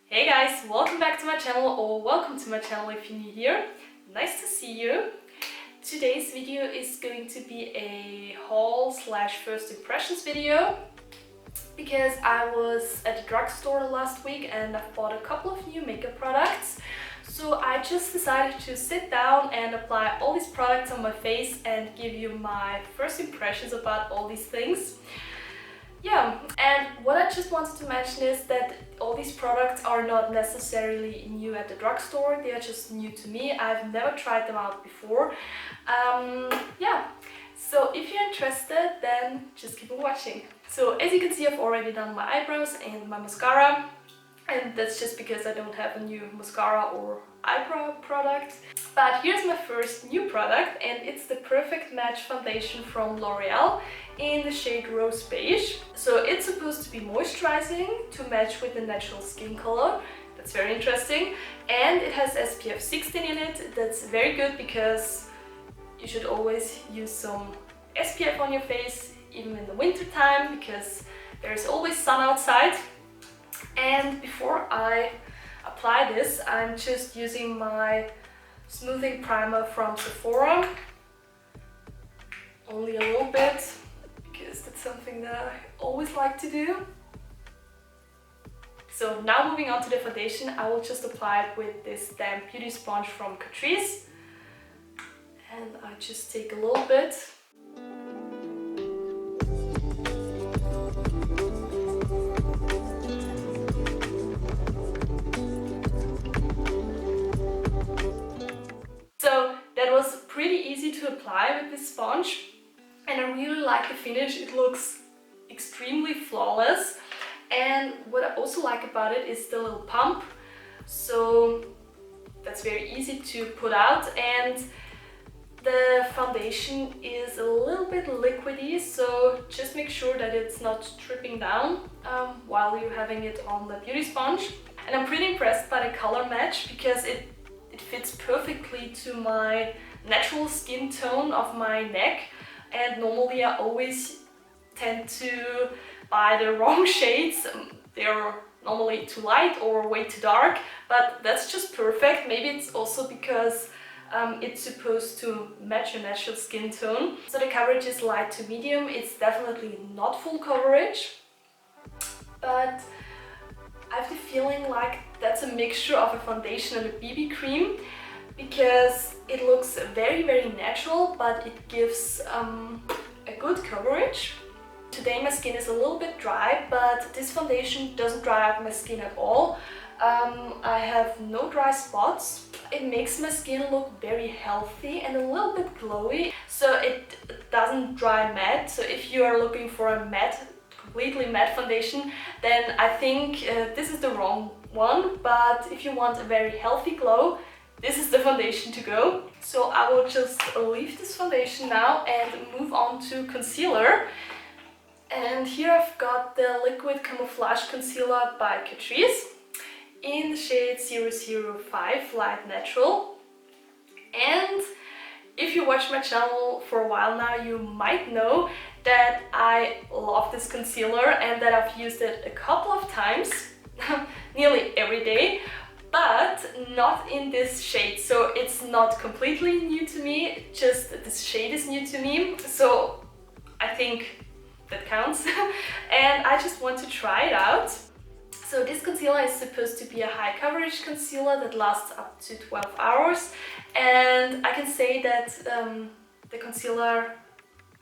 Hey guys, welcome back to my channel, or welcome to my channel if you're new here. Nice to see you. Today's video is going to be a haul slash first impressions video because I was at the drugstore last week and I've bought a couple of new makeup products. So I just decided to sit down and apply all these products on my face and give you my first impressions about all these things. Yeah, and what I just wanted to mention is that all these products are not necessarily new at the drugstore, they are just new to me. I've never tried them out before. Yeah, so if you're interested, then just keep on watching. So as you can see, I've already done my eyebrows and my mascara, and that's just because I don't have a new mascara or eyebrow product. But here's my first new product, and it's the Perfect Match foundation from L'Oreal in the shade Rose Beige. So it's supposed to be moisturizing to match with the natural skin color. That's very interesting. And it has SPF 16 in it. That's very good because you should always use some SPF on your face, even in the winter time, because there's always sun outside. And before I apply this, I'm just using my smoothing primer from Sephora. Only a little bit, because that's something that I always like to do. So now moving on to the foundation, I will just apply it with this damp beauty sponge from Catrice. And I just take a little bit. So that was pretty easy to apply with this sponge, and I really like the finish. It looks extremely flawless, and what I also like about it is the little pump, so that's very easy to put out, and the foundation is a little bit liquidy, so just make sure that it's not dripping down while you're having it on the beauty sponge. And I'm pretty impressed by the color match because it fits perfectly to my natural skin tone of my neck, and normally I always tend to buy the wrong shades. They're normally too light or way too dark, but that's just perfect. Maybe it's also because it's supposed to match your natural skin tone. So the coverage is light to medium. It's definitely not full coverage, but I have the feeling like that's a mixture of a foundation and a BB cream, because it looks very natural, but it gives a good coverage. Today my skin is a little bit dry, but this foundation doesn't dry out my skin at all. I have no dry spots. It makes my skin look very healthy and a little bit glowy, so it doesn't dry matte. So if you are looking for a matte, completely matte foundation, then I think this is the wrong one. But if you want a very healthy glow, this is the foundation to go. So I will just leave this foundation now and move on to concealer. And here I've got the liquid Camouflage concealer by Catrice in the shade 005 Light Natural. And if you watch my channel for a while now, you might know that I love this concealer and that I've used it a couple of times, nearly every day, but not in this shade. So it's not completely new to me, just this shade is new to me. So I think that counts. And I just want to try it out. So this concealer is supposed to be a high coverage concealer that lasts up to 12 hours. And I can say that the concealer,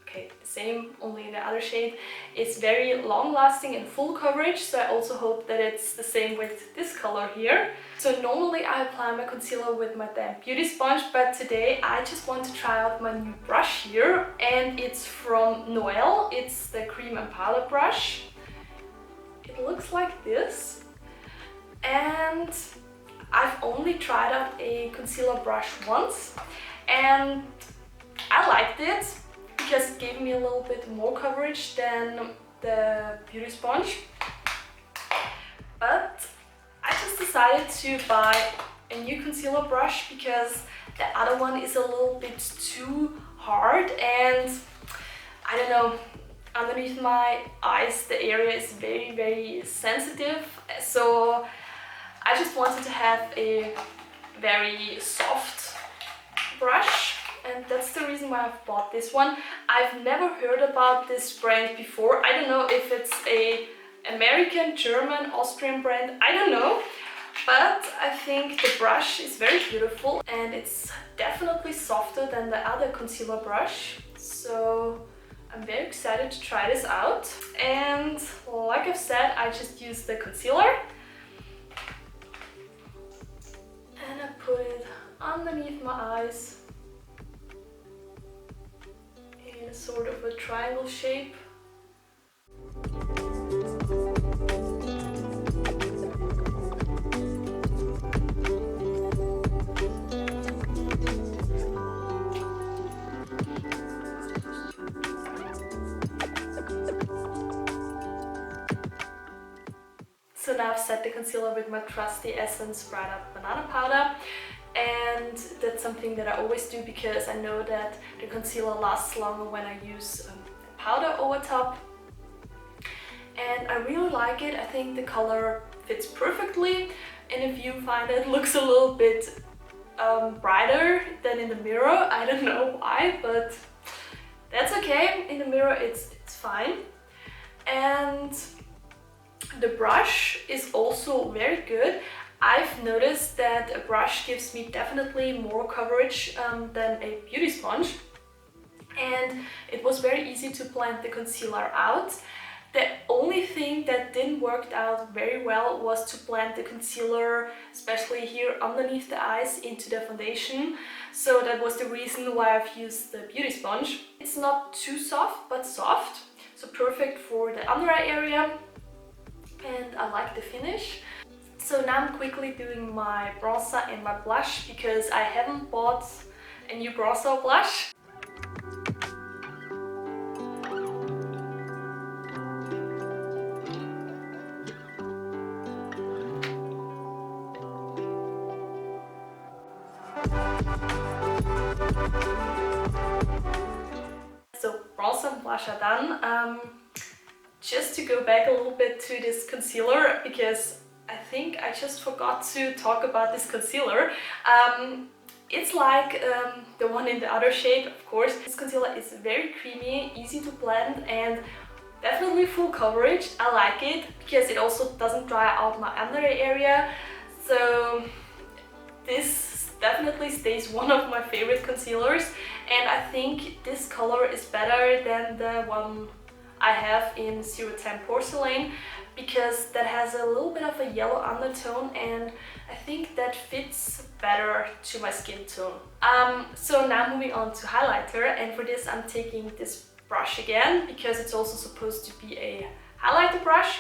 okay, the same, only in the other shade, is very long lasting and full coverage. So I also hope that it's the same with this color here. So normally I apply my concealer with my damp beauty sponge, but today I just want to try out my new brush here, and it's from Noel. It's the Cream and Powder brush. It looks like this, and I've only tried out a concealer brush once, and I liked it because it gave me a little bit more coverage than the beauty sponge. But I just decided to buy a new concealer brush because the other one is a little bit too hard, and I don't know, underneath my eyes the area is very sensitive, so I just wanted to have a very soft brush, and that's the reason why I've bought this one. I've never heard about this brand before. I don't know if it's a American, German, Austrian brand, I don't know. But I think the brush is very beautiful and it's definitely softer than the other concealer brush. So I'm very excited to try this out. And like I've said, I just use the concealer. And I put it underneath my eyes in sort of a triangle shape. So now I've set the concealer with my trusty Essence Bright Up Banana Powder, and that's something that I always do because I know that the concealer lasts longer when I use powder over top. And I really like it. I think the color fits perfectly, and if you find it looks a little bit brighter than in the mirror, I don't know why, but that's okay. In the mirror it's fine. And the brush is also very good. I've noticed that a brush gives me definitely more coverage than a beauty sponge, and it was very easy to blend the concealer out. The only thing that didn't work out very well was to blend the concealer, especially here underneath the eyes, into the foundation. So that was the reason why I've used the beauty sponge. It's not too soft, but soft, so perfect for the under eye area. And I like the finish. So now I'm quickly doing my bronzer and my blush because I haven't bought a new bronzer or blush. So bronzer and blush are done. Just to go back a little bit to this concealer, because I think I just forgot to talk about this concealer. It's like the one in the other shade, of course. This concealer is very creamy, easy to blend, and definitely full coverage. I like it because it also doesn't dry out my under eye area. So this definitely stays one of my favorite concealers, and I think this color is better than the one I have in 010 Porcelain, because that has a little bit of a yellow undertone, and I think that fits better to my skin tone. So now moving on to highlighter, and for this I'm taking this brush again because it's also supposed to be a highlighter brush,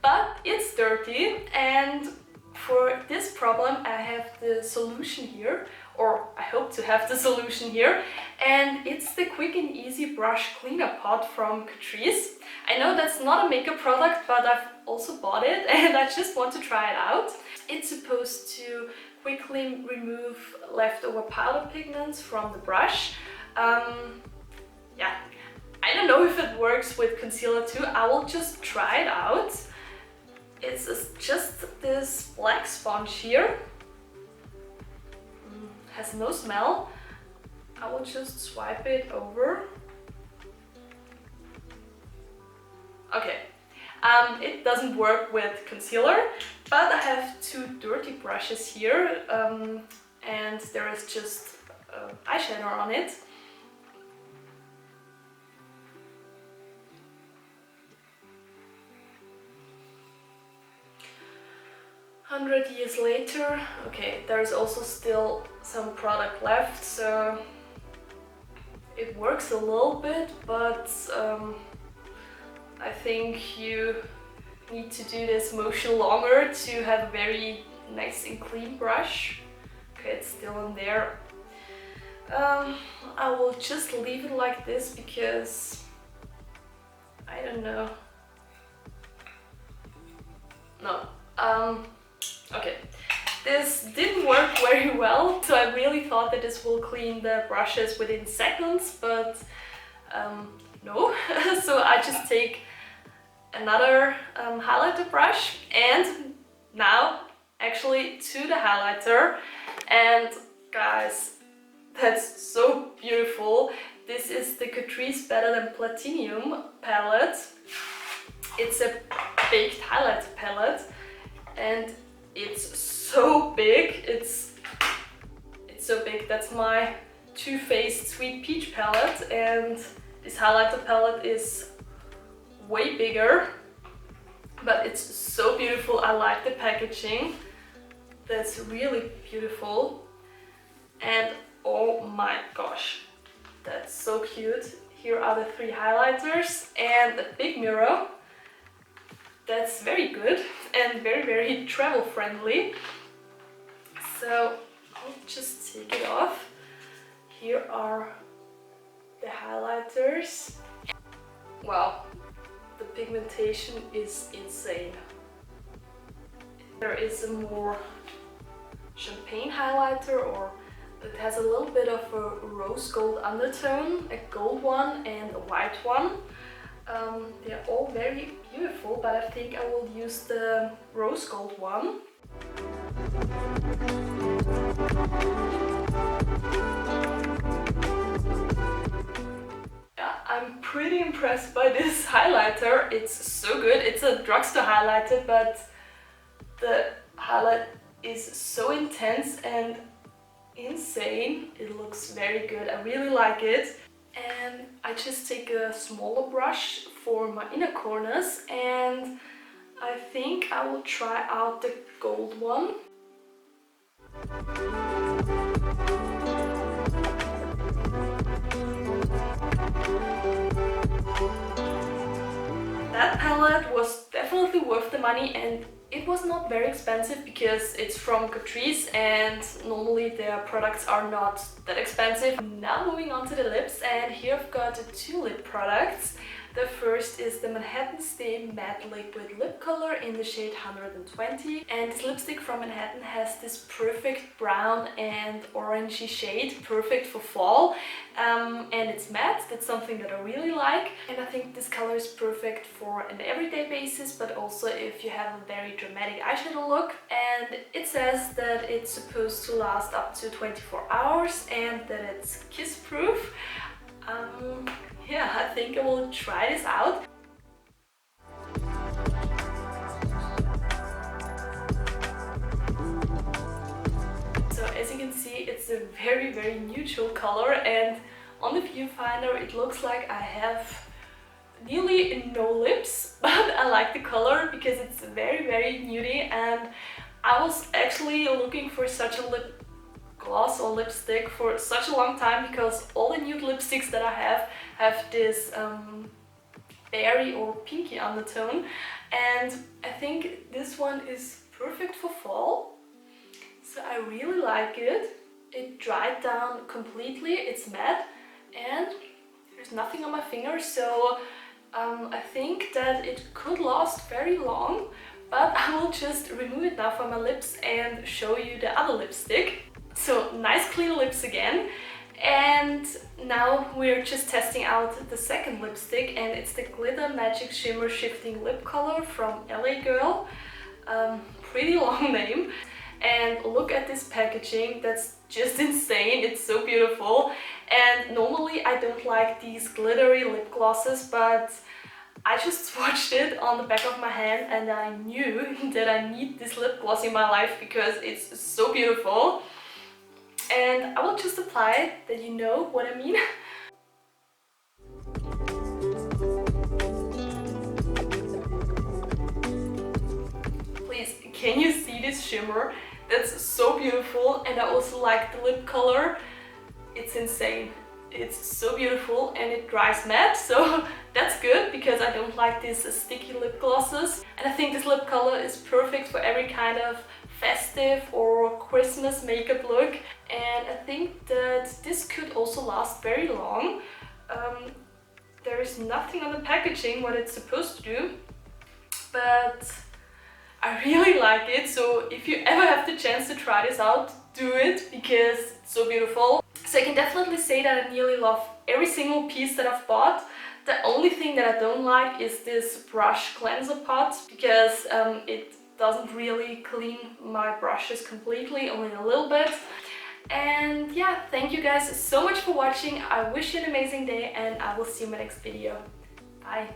but it's dirty, and for this problem I have the solution here, or I hope to have the solution here, and it's the Quick and Easy Brush Cleaner Pot from Catrice. I know that's not a makeup product, but I've also bought it and I just want to try it out. It's supposed to quickly remove leftover powder pigments from the brush. Yeah, I don't know if it works with concealer too. I will just try it out. It's just this black sponge here. Has no smell. I will just swipe it over. Okay, it doesn't work with concealer, but I have two dirty brushes here, and there is just eyeshadow on it. "100 years later," okay, there's also still some product left, so it works a little bit, but I think you need to do this motion longer to have a very nice and clean brush. Okay, it's still in there. I will just leave it like this because I don't know. No. Okay, this didn't work very well, so I really thought that this will clean the brushes within seconds, but no. So I just take another highlighter brush, and now actually to the highlighter. And guys, that's so beautiful. This is the Catrice Better Than Platinum palette. It's a baked highlighter palette and it's so big. It's so big. That's my Too Faced Sweet Peach palette, and this highlighter palette is way bigger, but it's so beautiful. I like the packaging. That's really beautiful. And oh my gosh, that's so cute. Here are the 3 highlighters and a big mirror. That's very good and very, very travel friendly. So I'll just take it off. Here are the highlighters. Wow, the pigmentation is insane. There is a more champagne highlighter, or it has a little bit of a rose gold undertone, a gold one and a white one. They're all very beautiful, but I think I will use the rose gold one. Yeah, I'm pretty impressed by this highlighter. It's so good. It's a Drugstore highlighter, but the highlight is so intense and insane. It looks very good. I really like it. And I just take a smaller brush for my inner corners, and I think I will try out the gold one. That palette was definitely worth the money, and it was not very expensive because it's from Catrice and normally their products are not that expensive. Now moving on to the lips, and here I've got 2 lip products. The first is the Manhattan Stay Matte Liquid Lip Color in the shade 120, and this lipstick from Manhattan has this perfect brown and orangey shade, perfect for fall, and it's matte. That's something that I really like, and I think this color is perfect for an everyday basis, but also if you have a very dramatic eyeshadow look. And it says that it's supposed to last up to 24 hours and that it's kiss proof. Yeah, I think I will try this out. So as you can see, it's a very, very neutral color, and on the viewfinder it looks like I have nearly no lips, but I like the color because it's very, very nudie, and I was actually looking for such a lip gloss or lipstick for such a long time, because all the nude lipsticks that I have this berry or pinky undertone, and I think this one is perfect for fall. So I really like it. It dried down completely, it's matte, and there's nothing on my fingers, so I think that it could last very long, but I will just remove it now from my lips and show you the other lipstick. So nice clean lips again, and now we're just testing out the second lipstick, and it's the Glitter Magic Shimmer Shifting Lip Color from LA Girl. Pretty long name. And look at this packaging, that's just insane. It's so beautiful, and normally I don't like these glittery lip glosses, but I just swatched it on the back of my hand and I knew that I need this lip gloss in my life because it's so beautiful. And I will just apply it, that you know what I mean. Please, can you see this shimmer? That's so beautiful, and I also like the lip color. It's insane. It's so beautiful, and it dries matte, so that's good because I don't like these sticky lip glosses. And I think this lip color is perfect for every kind of festive or Christmas makeup look, and I think that this could also last very long. There is nothing on the packaging what it's supposed to do, but I really like it. So if you ever have the chance to try this out, do it because it's so beautiful. So I can definitely say that I nearly love every single piece that I've bought. The only thing that I don't like is this brush cleanser pot, because it doesn't really clean my brushes completely, only a little bit. And yeah, thank you guys so much for watching. I wish you an amazing day and I will see you in my next video. Bye!